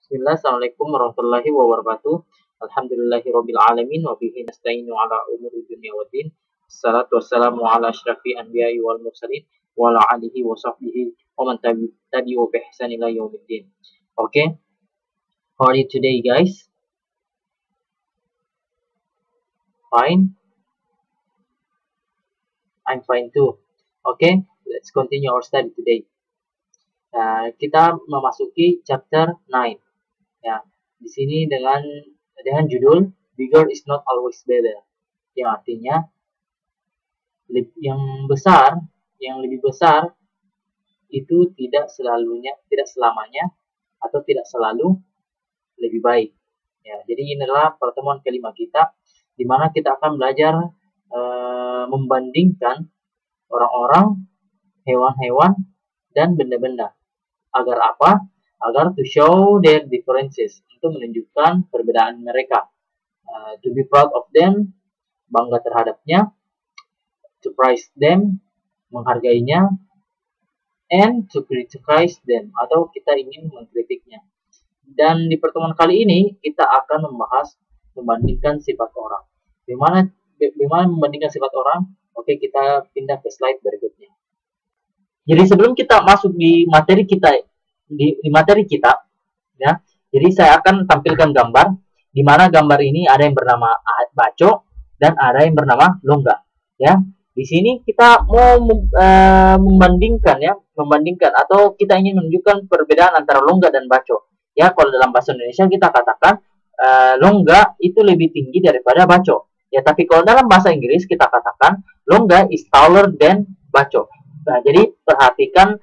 Bismillah, Assalamualaikum warahmatullahi wabarakatuh. Alhamdulillahirabbil alamin wa bihi nasta'inu ala umuri dunya waddin. Wassalatu wassalamu ala asyrafil anbiya'i wal mursalin wa ala alihi wa sahbihi wa man tabi'u bi ihsan ila yaumiddin. Okay, how are you today, guys? Fine? I'm fine too. Okay, let's continue our study today. Kita memasuki chapter 9. Ya, di sini dengan judul Bigger is not always better. Yang artinya yang lebih besar itu tidak selamanya atau tidak selalu lebih baik. Ya, jadi inilah pertemuan kelima kita di mana kita akan belajar membandingkan orang-orang, hewan-hewan, dan benda-benda. Agar apa? Agar to show their differences, untuk menunjukkan perbedaan mereka. To be proud of them, bangga terhadapnya. To praise them, menghargainya. And to criticize them, atau kita ingin mengkritiknya. Dan di pertemuan kali ini kita akan membandingkan sifat orang. Bagaimana membandingkan sifat orang? Oke, kita pindah ke slide berikutnya. Jadi sebelum kita masuk di materi kita, ya, jadi saya akan tampilkan gambar, di mana gambar ini ada yang bernama Baco dan ada yang bernama Longga. Ya, di sini kita mau membandingkan atau kita ingin menunjukkan perbedaan antara Longga dan Baco. Ya, kalau dalam bahasa Indonesia kita katakan Longga itu lebih tinggi daripada Baco. Ya, tapi kalau dalam bahasa Inggris kita katakan Longga is taller than Baco. Nah, jadi perhatikan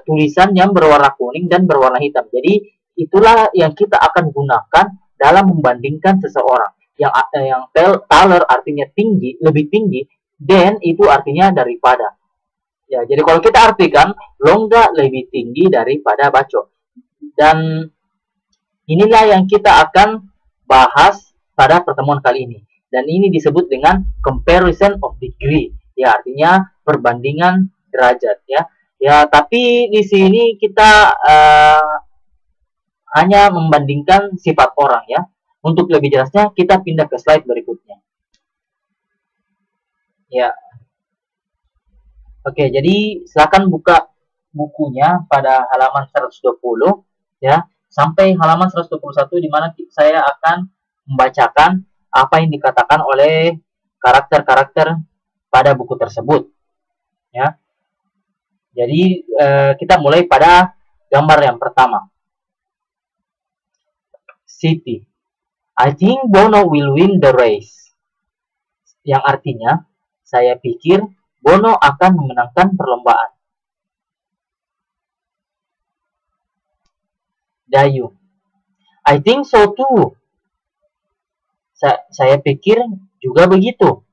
tulisan yang berwarna kuning dan berwarna hitam. Jadi itulah yang kita akan gunakan dalam membandingkan seseorang. Yang taller artinya tinggi, lebih tinggi, than itu artinya daripada. Ya, jadi kalau kita artikan Longga lebih tinggi daripada Baco. Dan inilah yang kita akan bahas pada pertemuan kali ini. Dan ini disebut dengan comparison of degree. Ya, artinya perbandingan derajat, ya. Ya, tapi di sini kita hanya membandingkan sifat orang, ya. Untuk lebih jelasnya kita pindah ke slide berikutnya. Ya. Oke, jadi silakan buka bukunya pada halaman 120, ya, sampai halaman 121 di mana saya akan membacakan apa yang dikatakan oleh karakter-karakter pada buku tersebut, ya. Jadi kita mulai pada gambar yang pertama. City. I think Bono will win the race. Yang artinya, saya pikir Bono akan memenangkan perlombaan. Dayu. I think so too. Saya pikir juga begitu.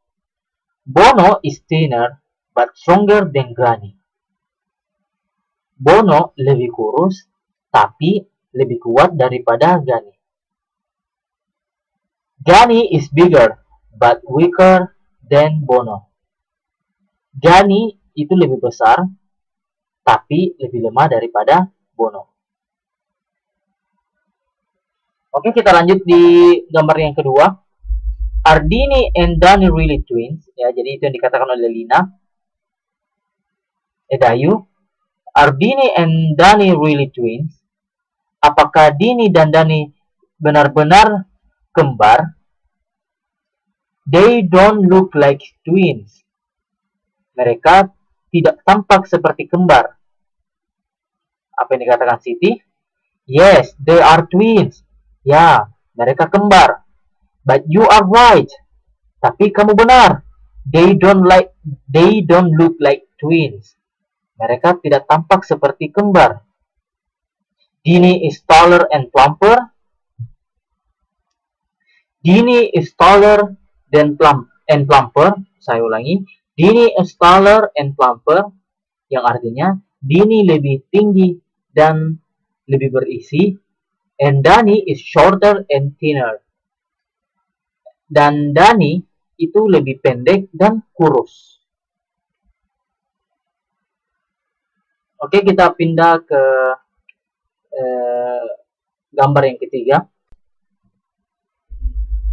Bono is thinner but stronger than Granny. Bono lebih kurus, tapi lebih kuat daripada Gani. Gani is bigger, but weaker than Bono. Gani itu lebih besar, tapi lebih lemah daripada Bono. Oke, kita lanjut di gambar yang kedua. Are Dini and Dani really twins? Ya, jadi itu yang dikatakan oleh Lina. Dayu. Are Dini and Dani really twins? Apakah Dini dan Dani benar-benar kembar? They don't look like twins. Mereka tidak tampak seperti kembar. Apa yang dikatakan Siti? Yes, they are twins. Ya, mereka kembar. But you are right. Tapi kamu benar. They don't look like twins. Mereka tidak tampak seperti kembar. Dini is taller and plumper. Dini is taller than plumper. Saya ulangi. Dini is taller and plumper. Yang artinya Dini lebih tinggi dan lebih berisi. And Dani is shorter and thinner. Dan Dani itu lebih pendek dan kurus. Oke, kita pindah ke gambar yang ketiga.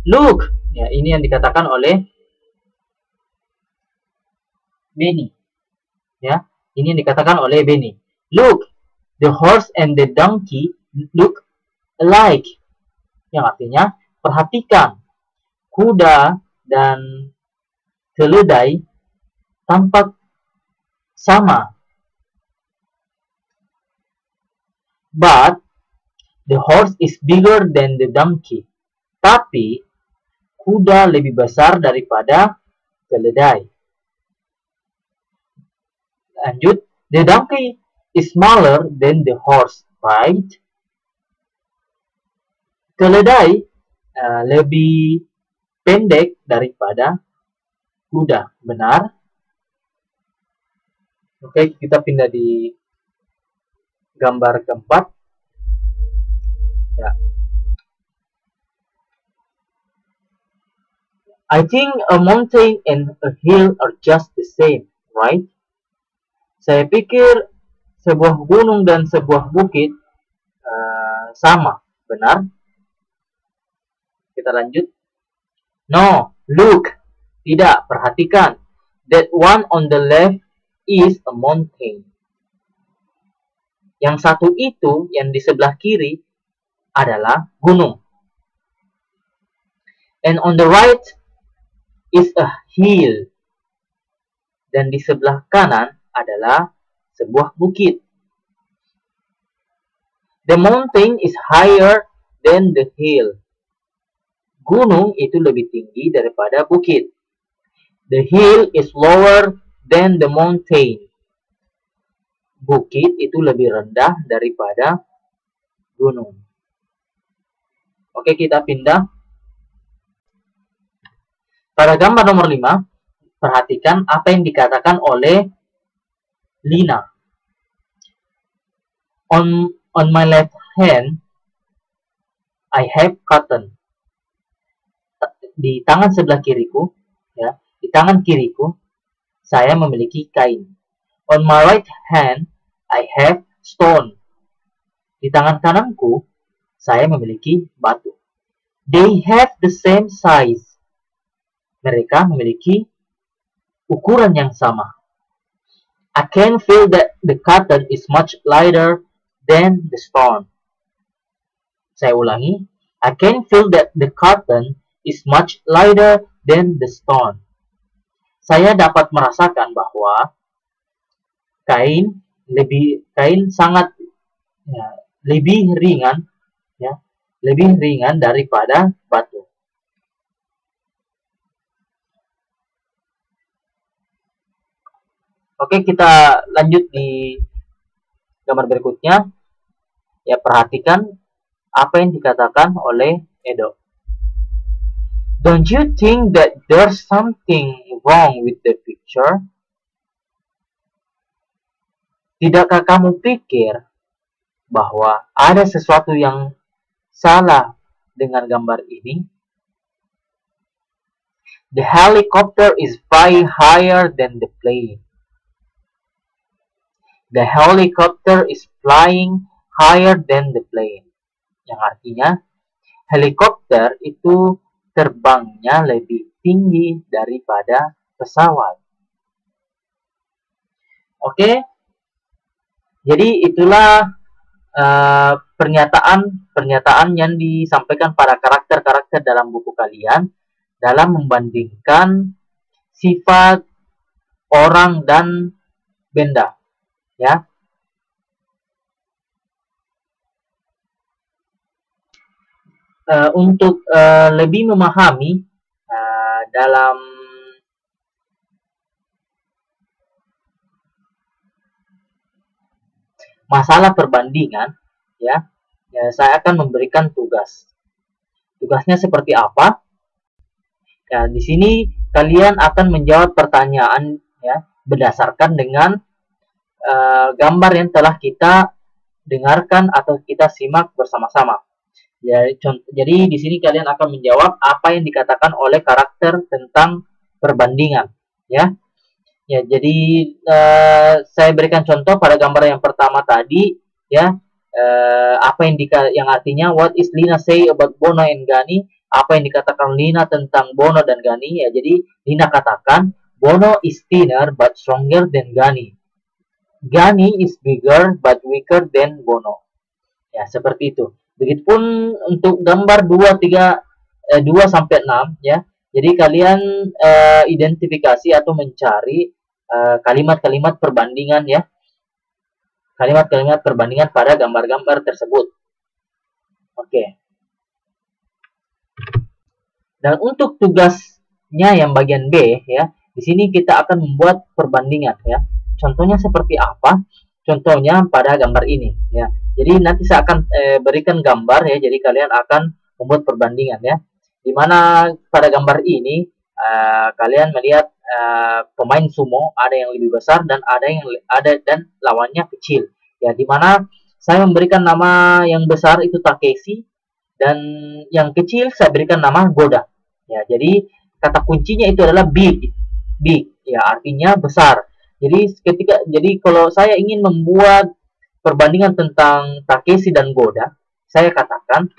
Look, ya ini yang dikatakan oleh Benny. Ya, ini yang dikatakan oleh Benny. Look, the horse and the donkey look alike. Yang artinya, perhatikan, kuda dan keledai tampak sama. But the horse is bigger than the donkey. Tapi kuda lebih besar daripada keledai. Lanjut, the donkey is smaller than the horse, right? Keledai lebih pendek daripada kuda, benar? Oke, kita pindah di gambar keempat. Ya. I think a mountain and a hill are just the same, right? Saya pikir sebuah gunung dan sebuah bukit sama, benar? Kita lanjut. No, look. Tidak, perhatikan. That one on the left is a mountain. Yang satu itu, yang di sebelah kiri, adalah gunung. And on the right is a hill. Dan di sebelah kanan adalah sebuah bukit. The mountain is higher than the hill. Gunung itu lebih tinggi daripada bukit. The hill is lower than the mountain. Bukit itu lebih rendah daripada gunung. Oke, kita pindah. Pada gambar nomor 5, perhatikan apa yang dikatakan oleh Lina. On my left hand, I have cotton. Di tangan sebelah kiriku, ya, di tangan kiriku, saya memiliki kain. On my right hand, I have stone. Di tangan kananku, saya memiliki batu. They have the same size. Mereka memiliki ukuran yang sama. I can feel that the cotton is much lighter than the stone. Saya ulangi. I can feel that the cotton is much lighter than the stone. Saya dapat merasakan bahwa kain sangat lebih ringan, ya, lebih ringan daripada batu. Oke, kita lanjut di gambar berikutnya. Ya, perhatikan apa yang dikatakan oleh Edo. Don't you think that there's something wrong with the picture? Tidakkah kamu pikir bahwa ada sesuatu yang salah dengan gambar ini? The helicopter is flying higher than the plane. The helicopter is flying higher than the plane. Yang artinya, helikopter itu terbangnya lebih tinggi daripada pesawat. Oke, jadi itulah pernyataan yang disampaikan para karakter-karakter dalam buku kalian dalam membandingkan sifat orang dan benda. Ya, untuk lebih memahami dalam masalah perbandingan, ya, saya akan memberikan tugas. Tugasnya seperti apa? Ya, di sini kalian akan menjawab pertanyaan, ya, berdasarkan dengan gambar yang telah kita dengarkan atau kita simak bersama-sama. Ya, jadi di sini kalian akan menjawab apa yang dikatakan oleh karakter tentang perbandingan, ya. Ya, jadi saya berikan contoh pada gambar yang pertama tadi, ya. apa yang artinya what is Lina say about Bono and Gani, apa yang dikatakan Lina tentang Bono dan Gani. Ya, jadi Lina katakan Bono is thinner but stronger than Gani. Gani is bigger but weaker than Bono. Ya, seperti itu. Begitupun untuk gambar 2 sampai 6 ya. Jadi kalian identifikasi atau mencari kalimat-kalimat perbandingan ya. Kalimat-kalimat perbandingan pada gambar-gambar tersebut. Oke. Dan untuk tugasnya yang bagian B ya, di sini kita akan membuat perbandingan ya. Contohnya seperti apa? Contohnya pada gambar ini ya. Jadi nanti saya akan berikan gambar ya. Jadi kalian akan membuat perbandingan ya. Dimana pada gambar ini kalian melihat pemain sumo ada yang lebih besar dan dan lawannya kecil ya, dimana saya memberikan nama yang besar itu Takeshi dan yang kecil saya berikan nama Goda ya. Jadi kata kuncinya itu adalah big ya, artinya besar. Jadi kalau saya ingin membuat perbandingan tentang Takeshi dan Goda, saya katakan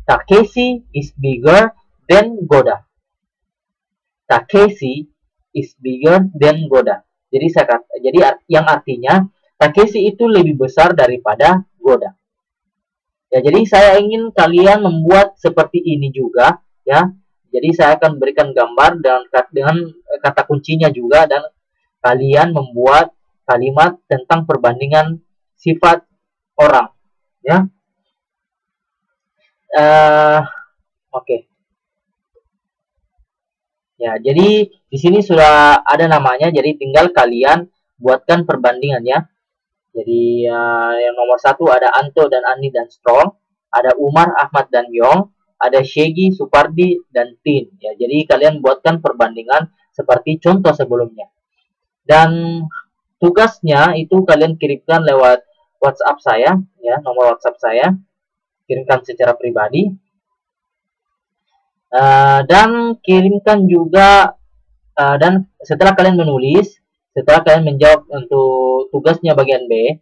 Takeshi is bigger than Goda. Takeshi is bigger than Goda. Jadi yang artinya Takeshi itu lebih besar daripada Goda. Ya, jadi saya ingin kalian membuat seperti ini juga ya. Jadi saya akan berikan gambar dengan kata kuncinya juga, dan kalian membuat kalimat tentang perbandingan sifat orang ya. Oke. Ya, jadi di sini sudah ada namanya, jadi tinggal kalian buatkan perbandingannya. Jadi yang nomor 1 ada Anto dan Ani dan Strong, ada Umar, Ahmad dan Yong, ada Shegi, Supardi dan Tin. Ya, jadi kalian buatkan perbandingan seperti contoh sebelumnya. Dan tugasnya itu kalian kirimkan lewat WhatsApp saya, ya, nomor WhatsApp saya, kirimkan secara pribadi. Dan kirimkan juga dan setelah kalian menulis, setelah kalian menjawab untuk tugasnya bagian B,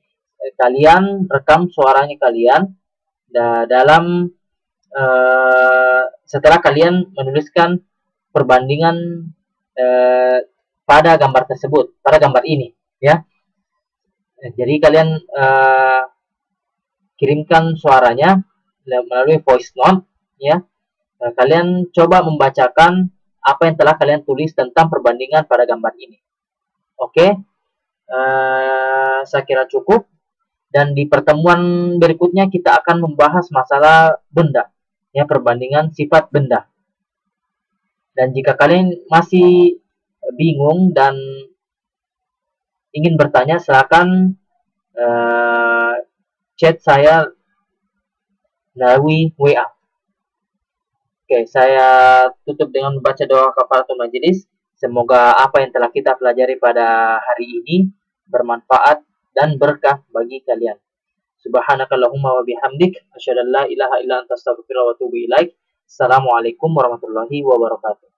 kalian rekam suaranya kalian dalam setelah kalian menuliskan perbandingan pada gambar tersebut, pada gambar ini ya. Jadi kalian kirimkan suaranya melalui voice note ya. Kalian coba membacakan apa yang telah kalian tulis tentang perbandingan pada gambar ini. Oke, saya kira cukup. Dan di pertemuan berikutnya kita akan membahas masalah benda, ya, perbandingan sifat benda. Dan jika kalian masih bingung dan ingin bertanya, silakan chat saya melalui WA. Oke, saya tutup dengan membaca doa kafaratul majelis. Semoga apa yang telah kita pelajari pada hari ini bermanfaat dan berkah bagi kalian. Subhanakallahumma wa bihamdik, asyhadu an la ilaha illa anta astaghfiruka wa atubu ilaik. Assalamualaikum warahmatullahi wabarakatuh.